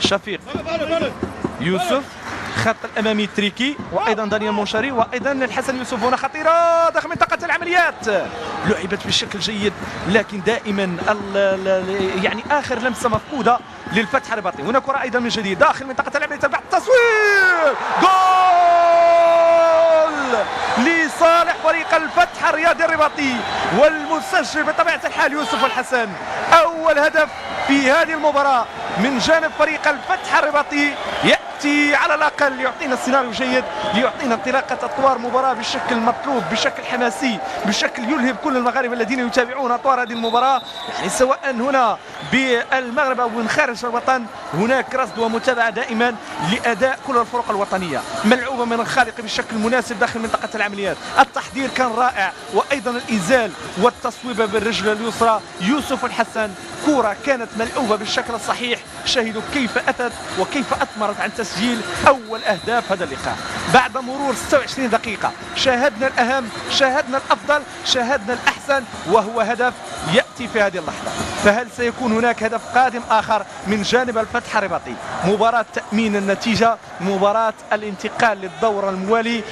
شفيق يوسف، خط الامامي تريكي، وايضا دانيال مونشاري، وايضا الحسن يوسف. هنا خطيره داخل منطقه العمليات، لعبت بشكل جيد، لكن دائما يعني اخر لمسه مفقوده للفتح الرباطي. هنا كره ايضا من جديد داخل منطقه العمليات بعد التصوير، جول لصالح فريق الفتح الرياضي الرباطي، والمسجل بطبيعه الحال يوسف الحسن. اول هدف في هذه المباراه من جانب فريق الفتح الرباطي، يأتي على الأقل ليعطينا سيناريو جيد، ليعطينا انطلاقة أطوار مباراة بالشكل المطلوب، بشكل حماسي، بشكل يلهم كل المغاربة الذين يتابعون أطوار هذه المباراة، يعني سواء هنا بالمغرب أو من خارج الوطن. هناك رصد ومتابعة دائما لأداء كل الفرق الوطنية، ملعوبة من الخالق بالشكل المناسب داخل منطقة العمليات. التحضير كان رائع، وأيضا الإنزال والتصويبة بالرجل اليسرى يوسف الحسن. كرة كانت ملعوبة بالشكل الصحيح، شاهدوا كيف أتت وكيف أثمرت عن تسجيل أول أهداف هذا اللقاء. بعد مرور 26 دقيقة شاهدنا الأهم، شاهدنا الأفضل، شاهدنا الأحسن، وهو هدف يأتي في هذه اللحظة. فهل سيكون هناك هدف قادم آخر من جانب الفتح الرباطي؟ مباراة تأمين النتيجة، مباراة الانتقال للدور الموالي،